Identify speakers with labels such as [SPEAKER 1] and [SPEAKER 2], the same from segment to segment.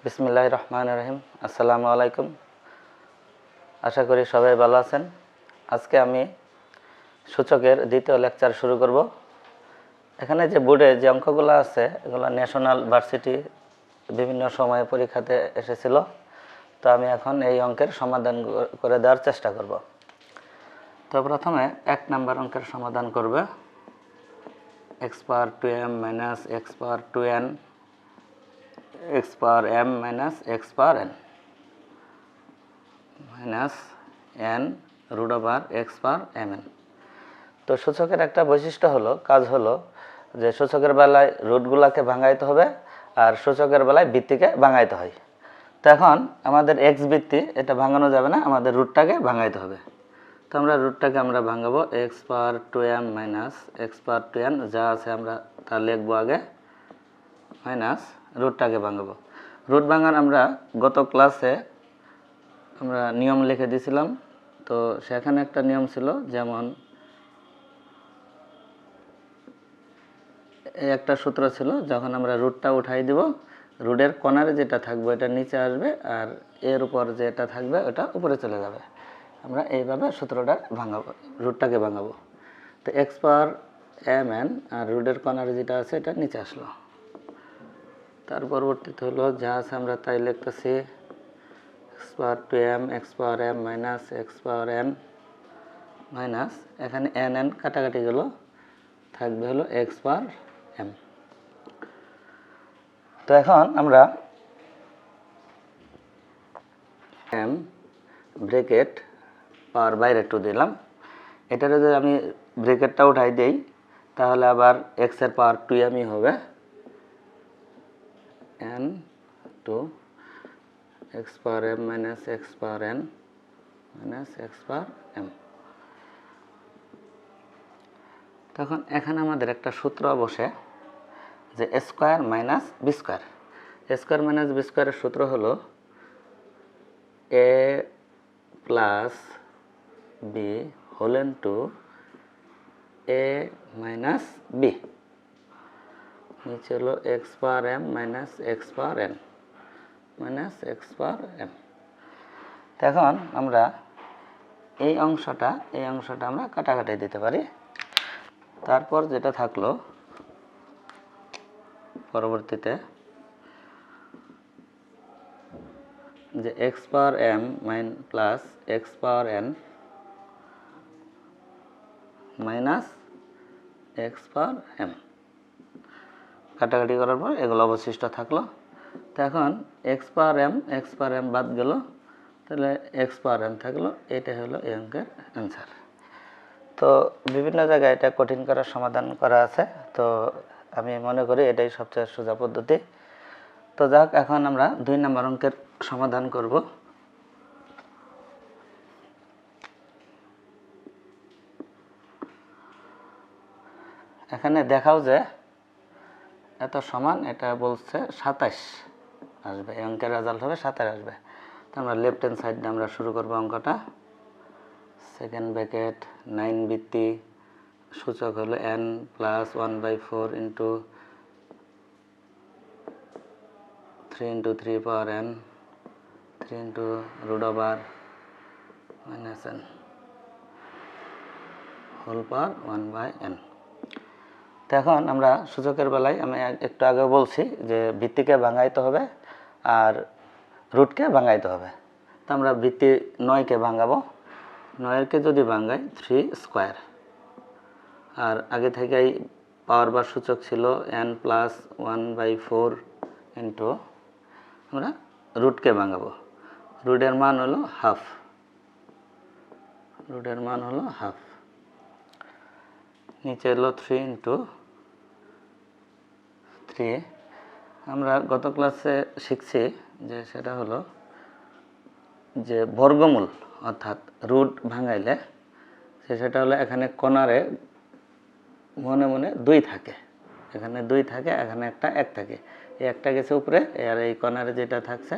[SPEAKER 1] বিসমিল্লাহির রহমানির রহিম। আসসালামু আলাইকুম। আশা করি সবাই ভালো আছেন। আজকে আমি সূচকের দ্বিতীয় লেকচার শুরু করব। এখানে যে বোর্ডে যে অঙ্কগুলো আছে এগুলো ন্যাশনাল ভার্সিটি বিভিন্ন সময়ে পরীক্ষাতে এসেছিল। তো আমি এখন এই অঙ্কের সমাধান করে দেওয়ার চেষ্টা করব। তো প্রথমে 1 নম্বর অঙ্কের সমাধান করবে x power 2m minus x power 2n x power m minus x power n minus n root over x power mn। তো সূচকের একটা বৈশিষ্ট্য হলো, কাজ হলো যে সূচকের বেলায় রুটগুলোকে ভাঙাইতে হবে আর সূচকের বেলায় ভিত্তিকে ভাঙাইতে হয়। তো এখন আমাদের x ভিত্তি এটা ভাঙানো যাবে না, আমাদের রুটটাকে ভাঙাইতে হবে। তো আমরা রুটটাকে ভাঙাবো x power 2m minus x power 2n যা আছে আমরা তা লিখবো আগে, মাইনাস রুটটাকে ভাঙাবো। রুট ভাঙার আমরা গত ক্লাসে আমরা নিয়ম লিখে দিয়েছিলাম। তো সেখানে একটা নিয়ম ছিল, যেমন এই একটা সূত্র ছিল, যখন আমরা রুটটা উঠাই দিব রুটের কর্নারে যেটা থাকবে এটা নিচে আসবে আর এর উপর যেটা থাকবে ওটা উপরে চলে যাবে। আমরা এইভাবে সূত্রটা ভাঙাবো, রুটটাকে ভাঙাবো। তো x পাওয়ার mn আর রুটের কর্নারে যেটা আছে এটা নিচে আসলো। তার পরবর্তীতে হলো যা আছে আমরা তাই লিখতেছি x power 2m x power m minus x power n minus এখানে n কাটাকাটি গেল, থাকবে হলো x পাওয়ার m। তো এখন আমরা m ব্র্যাকেট পাওয়ার বাইরে 2 দিলাম। এটার যদি আমি ব্র্যাকেটটা উঠাই দেই তাহলে আবার x এর পাওয়ার 2m হবে n to x power m minus x power n minus x power m। তখন এখানে আমাদের একটা সূত্র বসে যে a square minus b square. a square minus b স্কয়ারের সূত্র হলো a plus b whole into a minus b, নিচে হলো x power m minus x power n minus x power m। এখন আমরা এই অংশটা আমরা কাটাকাটি দিতে পারি। তারপর যেটা থাকলো পরবর্তীতে যে x power m mine plus x power n minus x power m কাটাকাটি করার পর এগুলো অবশিষ্ট থাকলো। তো এখন x পাওয়ার m বাদ গেল, তাহলে x পাওয়ার n থাকলো। এটা হলো এই অঙ্কের অ্যান্সার। তো বিভিন্ন জায়গায় এটা কঠিন করার সমাধান করা আছে, তো আমি মনে করি এটাই সবচেয়ে সোজা পদ্ধতি। তো যাক, এখন আমরা 2 নম্বর অঙ্কের সমাধান করব। এখানে দেখাও যে এত সমান, এটা বলছে 27 আসবে, এই অঙ্কের রেজাল্ট হবে 27 আসবে। তো আমরা লেফট হ্যান্ড সাইড দিয়ে আমরা শুরু করব অঙ্কটা। সেকেন্ড ব্র্যাকেট 9 ভিত্তি, সূচক হলো n plus 1/4 into 3 into 3 power n 3 into root over minus n whole power 1/n। তো এখন আমরা সূচকের বেলায় আমি একটু আগে বলছি যে ভিত্তিকে ভাঙাইতে হবে আর রুটকে ভাঙাইতে হবে। তো আমরা ভিত্তি 9কে ভাঙাবো। 9-কে যদি ভাঙাই 3 স্কয়ার, আর আগে থেকেই পাওয়ার বা সূচক ছিল n প্লাস 1/4 ইন্টু আমরা রুটকে ভাঙাবো। রুটের মান হলো হাফ, নিচে হলো 3 ইন্টু 3। আমরা গত ক্লাসে শিখছি যে সেটা হলো যে বর্গমূল, অর্থাৎ রুট ভাঙাইলে সেটা হলো এখানে কর্নারে মনে মনে 2 থাকে, এখানে 2 থাকে, এখানে একটা 1 থাকে। এই একটা গেছে উপরে আর এই কর্নারে যেটা থাকছে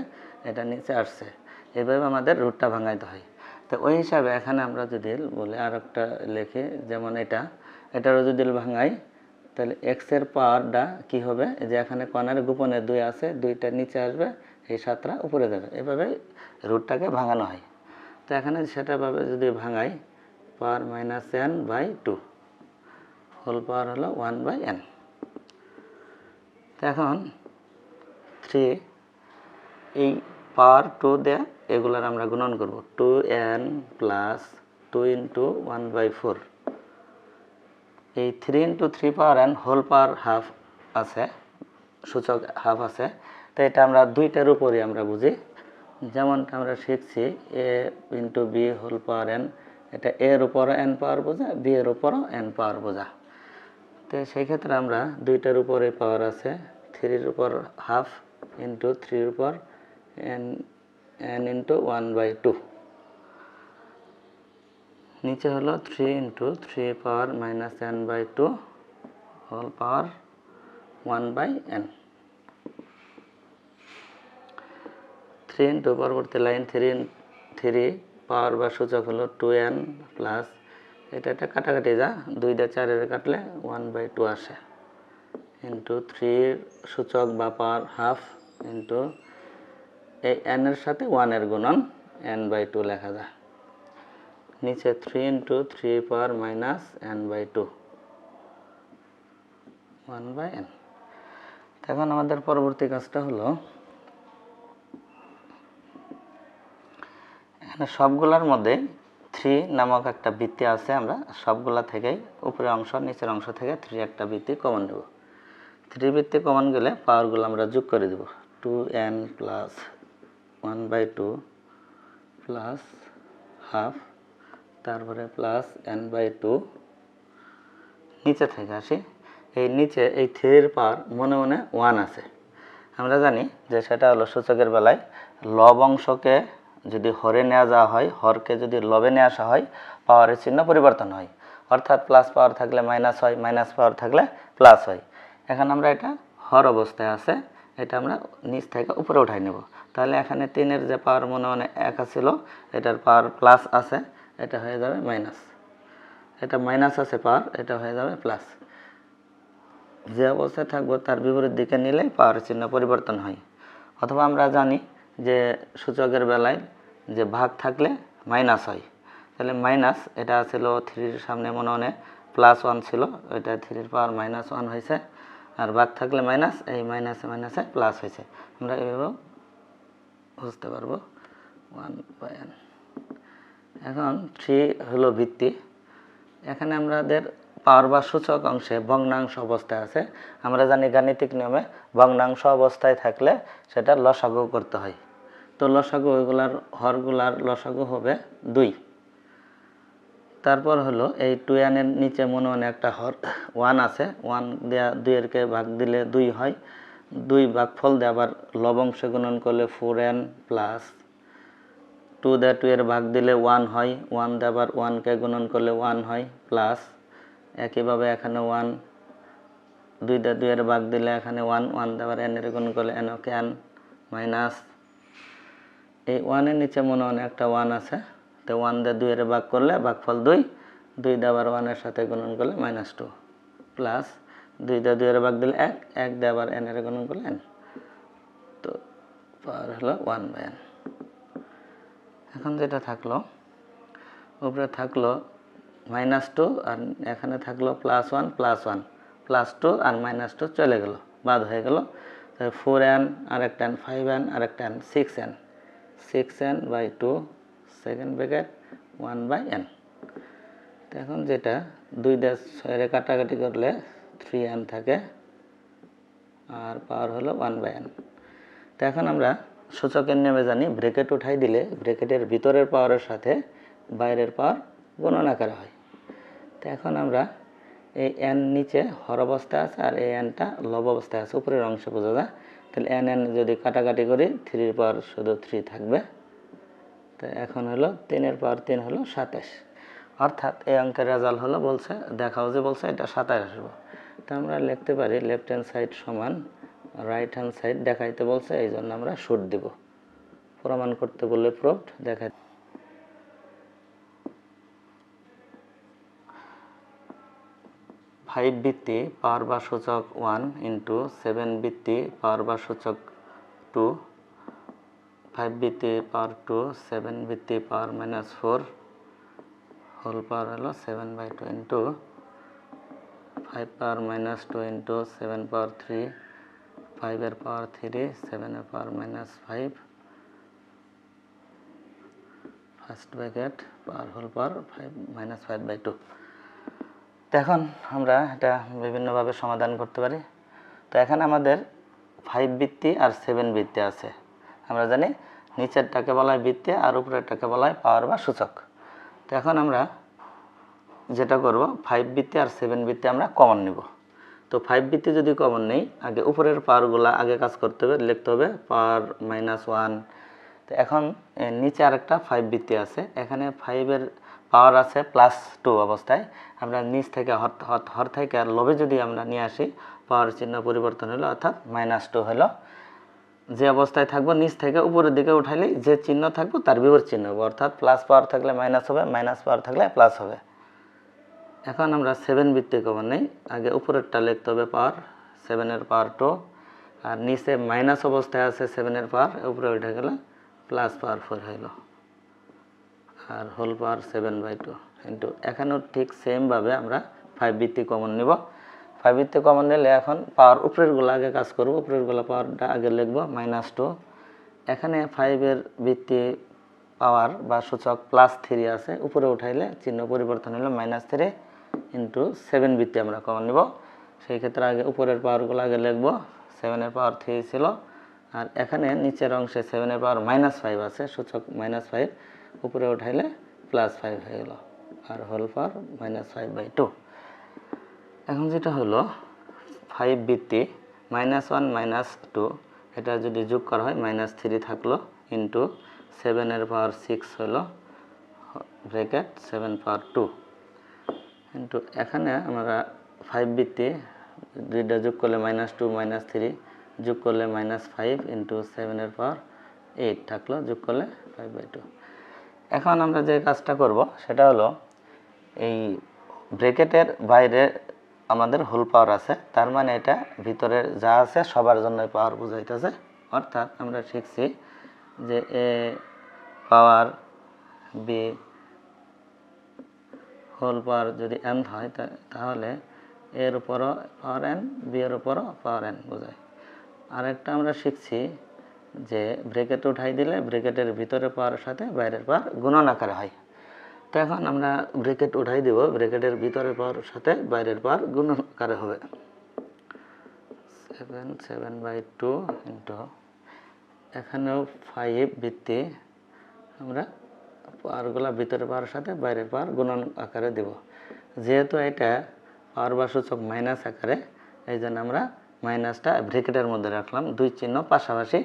[SPEAKER 1] এটা নিচে আসছে। এইভাবে আমাদের রুটটা ভাঙাইতে হয়। তো ওই হিসাবে এখানে আমরা যদি বলি আর একটা লিখি, যেমন এটারও যদি ভাঙাই তাহলে x এর পাওয়ারটা কি হবে, যে এখানে কর্নারে গোপনে 2 আছে, 2টা নিচে আসবে, এই 7টা উপরে যাবে, এভাবে রুটটাকে ভাঙানো হয়। তো এখানে সেটাভাবে যদি ভাঙাই পাওয়ার -n/2 হোল পাওয়ার হলো 1/n। তো এখন 3 এই পাওয়ার 2 দিয়ে এগুলার আমরা গুণন করব, 2n প্লাস 2 × 1/4। এই 3 × 3 power n whole power half আছে, সূচক হাফ আছে। তো এটা আমরা দুইটার উপরই আমরা বুঝি, যেমনটা আমরা শিখছি a × b whole power n, এটা a এর উপরও n পাওয়ার বোঝা, b এর উপরও n পাওয়ার বোঝা। তো সেই ক্ষেত্রে আমরা দুইটার উপরে পাওয়ার আছে, 3 এর উপর হাফ ইন্টু 3 এর উপর n × 1/2, নিচে হলো 3 × 3 পাওয়ার -n/2 হোল পাওয়ার 1/n। 3 × পরবর্তী লাইন 3 পাওয়ার বা সূচক হলো 2n প্লাস এটা কাটাকাটি যা 2 দিয়ে 4 এর কাটলে 1/2 আসে, ইন্টু 3 সূচক বা পাওয়ার হাফ ইন্টু এই n এর সাথে 1 এর গুণন n/2 লেখা যায়, নিচে 3 × 3 পাওয়ার -n/2 1/n। এখন আমাদের পরবর্তী কাজটা হলো এখানে সবগুলোর মধ্যে 3 নামক একটা বৃত্তি আছে, আমরা সবগুলা থেকেই উপরের অংশ নিচের অংশ থেকে 3 একটা বৃত্তি কমন নেব। 3 বৃত্তি কমন গেলে পাওয়ারগুলো আমরা যোগ করে দেব, 2n প্লাস 1/2 প্লাস হাফ, তারপরে প্লাস n/2। নিচে থেকে আসি, এই নিচে এই 3 এর পাওয়ার মনে মনে 1 আছে। আমরা জানি যে সেটা হলো সূচকের বেলায় লব অংশকে যদি হরে নেওয়া যাওয়া হয়, হরকে যদি লবে নিয়ে আসা হয়, পাওয়ারের চিহ্ন পরিবর্তন হয়, অর্থাৎ প্লাস পাওয়ার থাকলে মাইনাস হয়, মাইনাস পাওয়ার থাকলে প্লাস হয়। এখন আমরা এটা হর অবস্থায় আছে, এটা আমরা নিচ থেকে উপরে উঠাই নেব। তাহলে এখানে 3 এর যে পাওয়ার মনে মনে 1 ছিল, এটার পাওয়ার প্লাস আছে, এটা হয়ে যাবে মাইনাস। এটা মাইনাস আছে পাওয়ার, এটা হয়ে যাবে প্লাস। যে অবস্থায় থাকবো তার বিপরীত দিকে নিলে পাওয়ার চিহ্ন পরিবর্তন হয়। অথবা আমরা জানি যে সূচকের বেলায় যে ভাগ থাকলে মাইনাস হয়, তাহলে মাইনাস এটা ছিল 3 এর সামনে মনে মনে +1 ছিল, ওইটা 3 এর পাওয়ার -1 হয়েছে, আর ভাগ থাকলে মাইনাস, এই মাইনাসে মাইনাসে প্লাস হয়েছে। আমরা এভাবেও বুঝতে পারবো 1/n। এখন 3 হলো ভিত্তি। এখানে আমাদের পাওয়ার বা সূচক অংশে ভগ্নাংশ অবস্থায় আছে। আমরা জানি গাণিতিক নিয়মে ভগ্নাংশ অবস্থায় থাকলে সেটা লসাগু করতে হয়। তো লসাগু এগুলার হরগুলার লসাগু হবে 2। তারপর হলো এই 2n এর নিচে মনে মনে একটা হর 1 আছে, 1 দেওয়া 2 এরকে ভাগ দিলে 2 হয়, 2 ভাগফল দিয়ে আবার লবংশে গুণন করলে 4n প্লাস 2 দিয়ে 2 এর ভাগ দিলে 1 হয়, 1 দিয়ে আবার 1 কে গুণন করলে 1 হয়, প্লাস একইভাবে এখানে 1, 2 দিয়ে 2 এর ভাগ দিলে এখানে 1, 1 দিয়ে আবার n এর গুণন করলে n ওকে n মাইনাস এই 1 এর নিচে মনে মনে একটা 1 আছে, তো 1 দিয়ে 2 এর ভাগ করলে ভাগফল 2, 2 দিয়ে আবার 1 এর সাথে গুণন করলে -2 প্লাস 2 দিয়ে 2 এর ভাগ দিলে 1, 1 দিয়ে আবার n এর গুণন করলে n। তো পাওয়ার হলো 1/n। এখন যেটা থাকলো উপরে থাকলো -2 আর এখানে থাকলো +1 +1 +2 আর -2 চলে গেল, বাদ হয়ে গেল। 4n আর একটা n, 5n আর একটা n, 6n, 6n/2 second bracket 1/n। তো এখন যেটা 2 দিয়ে 6 এর কাটাকাটি করলে 3n থাকে, আর পাওয়ার হলো 1/n। তো এখন আমরা সূচকের নিয়মে জানি ব্র্যাকেট উঠাই দিলে ব্র্যাকেটের ভিতরের পাওয়ারের সাথে বাইরের পাওয়ার গুণন আকারে হয়। তো এখন আমরা এই n নিচে হর অবস্থায় আছে আর এই nটা লব অবস্থায় আছে, উপরের অংশে বোঝা যায়। তাহলে n যদি কাটাকাটি করি 3 এর পাওয়ার শুধু 3 থাকবে। তো এখন হলো 3 এর পাওয়ার 3 হলো 27, অর্থাৎ এই অঙ্কের রেজাল্ট হলো বলছে দেখাও যে বলছে এটা 27 আসবে। তো আমরা লিখতে পারি লেফট হ্যান্ড সাইড সমান রাইট হ্যান্ড সাইড দেখাইতে বলছে, এই জন্য আমরা শুট দিব। প্রমাণ করতে বললে প্রুফড দেখাই। 5 বৃত্তি পাওয়ার বা সূচক 1 × 7 বৃত্তি পাওয়ার বা সূচক 2 5 ভিত্তি পাওয়ার 2 7 ভিত্তি পাওয়ার -4 হোল পাওয়ার হলো 7/2 ইন্টু 5 পাওয়ার -2 ইন্টু 7 পাওয়ার 3 5 এর পাওয়ার 3 7 এর power -5 first bracket power whole power 5 -5/2। তো এখন আমরা এটা বিভিন্নভাবে সমাধান করতে পারি। তো এখানে আমাদের 5 ভিত্তি আর 7 ভিত্তি আছে। আমরা জানি নিচেরটাকে বলা হয় ভিত্তি আর উপরেরটাকে বলা হয় পাওয়ার বা সূচক। তো এখন আমরা যেটা করব 5 ভিত্তি আর 7 ভিত্তি আমরা কমন নিব। তো 5 ভিত্তি যদি কমন নেই, আগে উপরের পাওয়ারগুলো আগে কাজ করতে হবে, লিখতে হবে পাওয়ার -1। তো এখন নিচে আরেকটা 5 ভিত্তি আছে, এখানে 5 এর পাওয়ার আছে +2 অবস্থায়। আমরা নিচ থেকে হর থেকে আর লবে যদি আমরা নিয়ে আসি, পাওয়ার চিহ্ন পরিবর্তন হলো, অর্থাৎ -2 হলো। যে অবস্থায় থাকবো নিচ থেকে উপরের দিকে উঠাইলে যে চিহ্ন থাকবো তার বিপরীত চিহ্ন হবে, অর্থাৎ প্লাস পাওয়ার থাকলে মাইনাস হবে, মাইনাস পাওয়ার থাকলে প্লাস হবে। এখন আমরা 7 ভিত্তি কমন নেই, আগে উপরেরটা লিখতে হবে পাওয়ার 7 এর পাওয়ার 2, আর নিচে মাইনাস অবস্থায় আছে 7 এর পাওয়ার, উপরে উঠে গেলে প্লাস পাওয়ার 4 হইল, আর হোল পাওয়ার 7/2 ইন্টু এখানেও ঠিক সেমভাবে আমরা 5 ভিত্তি কমন নিব। 5 ভিত্তি কমন নিলে এখন পাওয়ার উপরেরগুলো আগে কাজ করব, উপরেরগুলো পাওয়ারটা আগে লিখব -2। এখানে 5 এর ভিত্তি পাওয়ার বা সূচক +3 আছে, উপরে উঠাইলে চিহ্ন পরিবর্তন হলো -3 ইন্টু 7 ভিত্তি আমরা কমন নিব। সেই ক্ষেত্রে আগে উপরের পাওয়ারগুলো আগে লিখব, 7 এর পাওয়ার 3 ছিল, আর এখানে নিচের অংশে 7 এর পাওয়ার -5 আছে, সূচক -5, উপরে উঠাইলে +5 হয়ে গেল, আর হোল পাওয়ার -5/2। এখন যেটা হলো 5 ভিত্তি -1 -2, এটা যদি যোগ করা হয় -3 থাকলো ইন্টু 7 এর পাওয়ার 6 হলো ব্র্যাকেট 7 পাওয়ার 2 ইন্টু এখানে আমরা 5 ভিত্তি দুইটা যোগ করলে -2 -3 যোগ করলে -5 ইন্টু 7 এর পাওয়ার 8 থাকলো, যোগ করলে 5/2। এখন আমরা যে কাজটা করব সেটা হলো এই ব্র্যাকেটের বাইরে আমাদের হোল পাওয়ার আছে, তার মানে এটা ভিতরে যা আছে সবার জন্য পাওয়ার বোঝাইতেছে। অর্থাৎ আমরা শিখছি যে এ পাওয়ার বি হোল পাওয়ার যদি n হয় তাহলে এর উপরও পাওয়ার n, বি এর উপরও পাওয়ার n বোঝায়। আরেকটা আমরা শিখছি যে ব্র্যাকেট উঠাই দিলে ব্র্যাকেটের ভিতরে পাওয়ার সাথে বাইরের পাওয়ার গুণন আকারে হয়। তো এখন আমরা ব্র্যাকেট উঠাই দিব, ব্র্যাকেটের ভিতরে পাওয়ার সাথে বাইরের পাওয়ার গুণন আকারে হবে 7/2 ইন্টু এখানেও 5 ভিত্তি আমরা পাওয়ারগুলা ভিতরে পাওয়ার সাথে বাইরের পাওয়ার গুণন আকারে দেব। যেহেতু এটা পাওয়ার বা সূচক মাইনাস আকারে, এই জন্য আমরা মাইনাসটা ব্র্যাকেটের মধ্যে রাখলাম। দুই চিহ্ন পাশাপাশি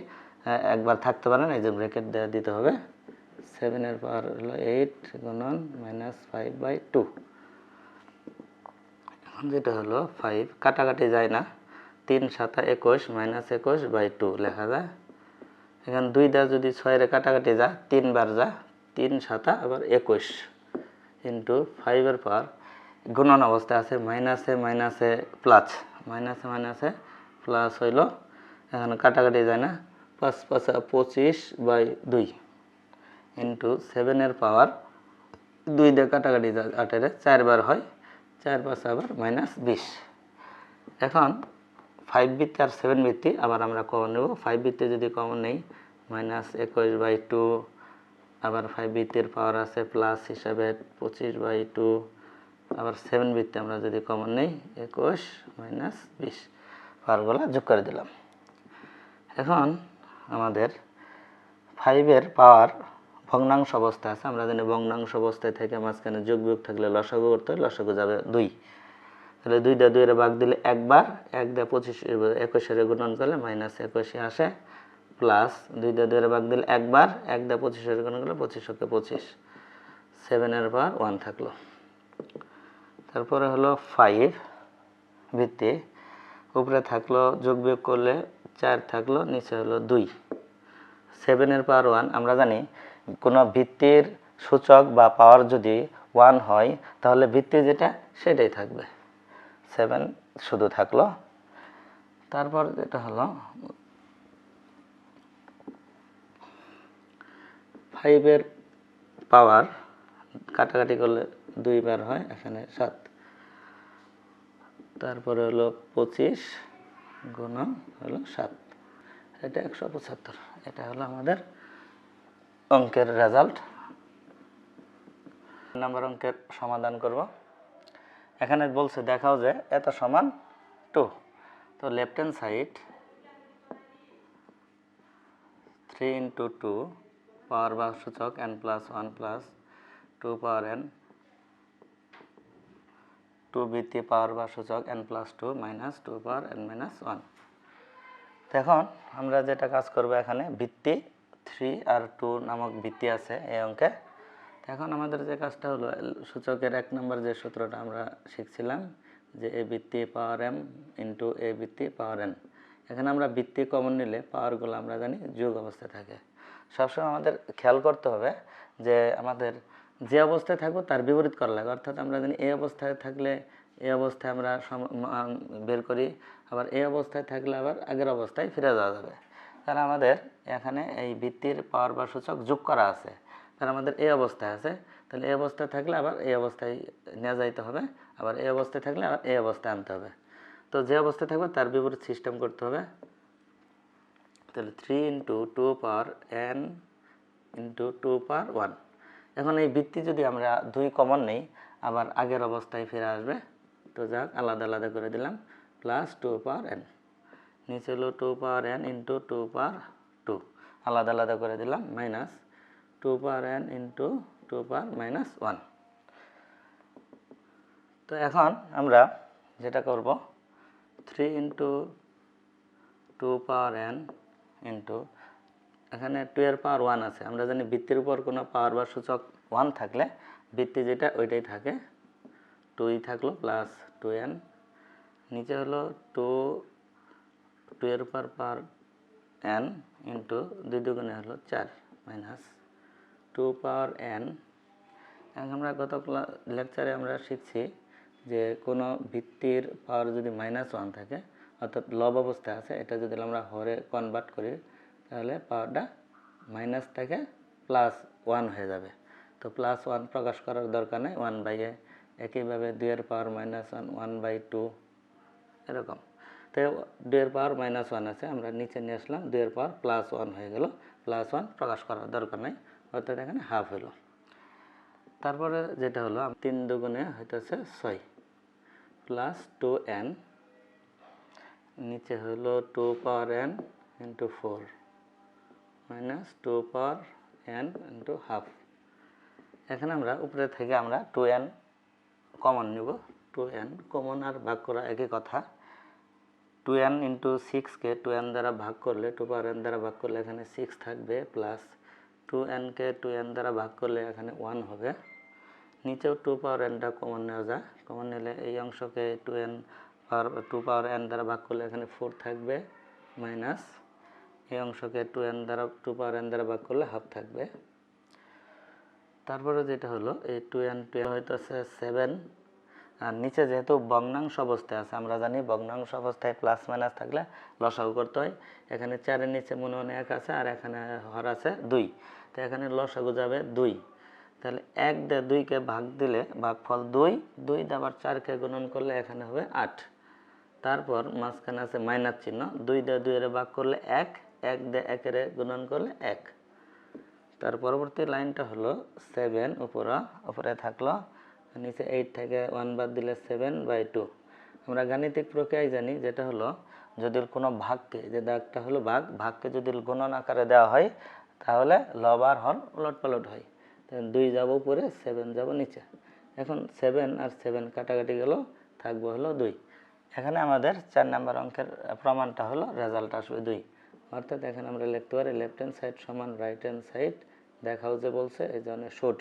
[SPEAKER 1] একবার থাকতে পারেন, এই যে ব্র্যাকেট দিতে হবে। 7 এর পাওয়ার হলো 8 গুণন -5/2। এখন যেটা হলো 5 কাটাকাটি যায় না, 3 7 21 -21/2 লেখা যায়। এখানে 2 দ্বারা যদি 6 এর কাটাকাটি যায় 3 বার যা, 3 7 আবার 21 ইন্টু 5 এর পাওয়ার গুণন অবস্থায় আছে, মাইনাসে প্লাস, মাইনাসে প্লাস হইল, এখানে কাটাকাটি যায় না, 5 5 25/2 ইন্টু 7 এর পাওয়ার 2 দিয়ে কাটাকাটি যায় 8 এর 4 বার হয়, 4 5 আবার -20। এখন 5 ভিত্তি আর 7 ভিত্তি আবার আমরা কমন নেব। 5 ভিত্তি যদি কমন নেই -21/2, আবার 5 ভিত্তির পাওয়ার আছে প্লাস হিসাবে 25/2, আবার 7 ভিত্তি আমরা যদি কমন নেই 21 -20 পাওয়ারগুলো যোগ করে দিলাম। এখন আমাদের 5 এর পাওয়ার ভগ্নাংশ অবস্থায় আছে, আমরা জানি ভগ্নাংশ অবস্থায় থেকে মাঝখানে যোগ বিয়োগ থাকলে লসাগু করতে হয়, লসাগু যাবে 2, তাহলে 2 দিয়ে 2 এর ভাগ দিলে একবার, 1 দিয়ে 21 এর গুণন করলে -21 আসে, প্লাস 2 দিয়ে 2 এর ভাগ দিলে একবার, 1 দিয়ে 25 এর গুণন করলে 25 কে 25, 7 এর পাওয়ার 1 থাকলো। তারপরে হলো 5 ভিত্তি, উপরে থাকলো যোগ বিয়োগ করলে 4 থাকলো, নিচে হলো 2, 7 এর পাওয়ার 1। আমরা জানি কোনো ভিত্তির সূচক বা পাওয়ার যদি 1 হয় তাহলে ভিত্তি যেটা সেটাই থাকবে, 7 শুধু থাকলো। তারপর যেটা হলো 5 পাওয়ার কাটাকাটি করলে 2 বার হয়, এখানে 7। তারপরে হলো 25 গুণন হলো 7, এটা 175। এটা হলো আমাদের অঙ্কের রেজাল্ট। নাম্বার অঙ্কের সমাধান করব। এখানে বলছে দেখাও যে এত সমান 2। তো লেফট হ্যান্ড সাইড 3 × 2 পাওয়ার বা সূচক n + 1 + 2 পাওয়ার n, 2 বৃত্তি পাওয়ার বা সূচক n + 2 - 2 পাওয়ার n - 1। তো এখন আমরা যেটা কাজ করব, এখানে বৃত্তি 3 আর 2 নামক বৃত্তি আছে এই অঙ্কে। এখন আমাদের যে কাজটা হলো, সূচকের 1 নম্বর যে সূত্রটা আমরা শিখছিলাম যে a বৃত্তি পাওয়ার m × a বৃত্তি পাওয়ার n। এখানে আমরা বৃত্তি কমন নিলে পাওয়ারগুলো আমরা জানি যোগ অবস্থায় থাকে। সবসময় আমাদের খেয়াল করতে হবে যে আমাদের যে অবস্থায় থাকবো তার বিপরীত করা লাগে। অর্থাৎ আমরা জানি এই অবস্থায় থাকলে এই অবস্থায় আমরা বের করি, আবার এই অবস্থায় থাকলে আবার আগের অবস্থায় ফিরে যাওয়া যাবে। কারণ আমাদের এখানে এই বৃত্তির পাওয়ার বা সূচক যোগ করা আছে, তাহলে আমাদের এই অবস্থায় আছে, তাহলে এই অবস্থায় থাকলে আবার এই অবস্থায় নিয়ে যাইতে হবে, আবার এই অবস্থায় থাকলে আবার এই অবস্থায় আনতে হবে। তো যে অবস্থায় থাকবে তার বিপরীত সিস্টেম করতে হবে। তাহলে 3 × 2 পাওয়ার n × 2 পাওয়ার 1। এখন এই বৃত্তি যদি আমরা 2 কমন নেই, আবার আগের অবস্থায় ফিরে আসবে। তো যাক, আলাদা আলাদা করে দিলাম, +2 পাওয়ার n, নিচে হলো 2 পাওয়ার n × 2 পাওয়ার 2, আলাদা আলাদা করে দিলাম, -2 পাওয়ার n × 2 পাওয়ার -1। তো এখন আমরা যেটা করব, 3 × 2 পাওয়ার n × এখানে 2 এর পাওয়ার 1 আছে। আমরা জানি বৃত্তির উপর কোনো পাওয়ার বা সূচক 1 থাকলে বৃত্তি যেটা ওইটাই থাকে, 2ই থাকলো +2n, নিচে হলো 2 এর উপর পাওয়ার n × 2 দুগুণে হলো 4 -2 পাওয়ার n। এখন আমরা গত লেকচারে আমরা শিখছি যে কোনো বৃত্তির পাওয়ার যদি -1 থাকে, অর্থাৎ লব অবস্থায় আছে, এটা যদি আমরা হরে কনভার্ট করি তাহলে পাওয়ারটা মাইনাস থেকে +1 হয়ে যাবে। তো +1 প্রকাশ করার দরকার নেই, 1/a। একইভাবে 2 এর পাওয়ার -1 1/2 এরকম। তো 2 এর পাওয়ার -1 আছে, আমরা নিচে নিয়ে আসলাম, 2 এর পাওয়ার +1 হয়ে গেল, +1 প্রকাশ করার দরকার নেই, অর্থাৎ এখানে হাফ হলো। তারপরে যেটা হলো 3 দুগুণে হইতেছে 6 +2n, নিচে হলো 2 পাওয়ার n × 4 -2 পাওয়ার n × হাফ। এখানে আমরা উপরে থেকে আমরা 2n কমন নিব, 2n কমন আর ভাগ করা একই কথা। 2n × 6 কে 2n দ্বারা ভাগ করলে, 2 পাওয়ার n দ্বারা ভাগ করলে এখানে 6 থাকবে, প্লাস 2n কে 2n দ্বারা ভাগ করলে এখানে 1 হবে। নিচেও 2 পাওয়ার nটা কমন নেওয়া যায়, কমন নিলে এই অংশকে 2 পাওয়ার n দ্বারা ভাগ করলে এখানে 4 থাকবে, মাইনাস এই অংশকে 2 পাওয়ার n দ্বারা ভাগ করলে হাফ থাকবে। তারপরে যেটা হলো এই 2n হইতেছে 7, আর নিচে যেহেতু ভগ্নাংশ অবস্থায় আছে, আমরা জানি ভগ্নাংশ অবস্থায় প্লাস মাইনাস থাকলে লসাগু করতে হয়। এখানে 4 এর নিচে মনে মনে 1 আছে, আর এখানে হর আছে 2, তো এখানে লসাগু যাবে 2। তাহলে 1 দিয়ে 2 কে ভাগ দিলে ভাগফল 2, 2 দিয়ে আবার 4 কে গুণন করলে এখানে হবে 8। তারপর মাঝখানে আছে মাইনাস চিহ্ন, 2 দিয়ে 2 এর ভাগ করলে 1, 1 দিয়ে 1 এর গুণন করলে 1। তার পরবর্তী লাইনটা হলো 7 উপরে থাকলো, নিচে 8 থেকে 1 বাদ দিলে 7/2। আমরা গাণিতিক প্রক্রিয়ায় জানি, যেটা হলো যদি কোনো ভাগকে, যে দাগটা হলো ভাগকে যদি গুণন আকারে দেওয়া হয় তাহলে লব আর হর উলটপালট হয়। 2 যাব উপরে, 7 যাব নিচে। এখন 7 আর 7 কাটাকাটি গেল, থাকবে হলো 2। এখানে আমাদের 4 নম্বর অঙ্কের প্রমাণটা হলো রেজাল্ট আসবে 2। অর্থাৎ এখানে আমরা লিখতে পারি লেফট হ্যান্ড সাইড সমান রাইট হ্যান্ড সাইড, দেখাও যে বলছে এই জন্য শুড।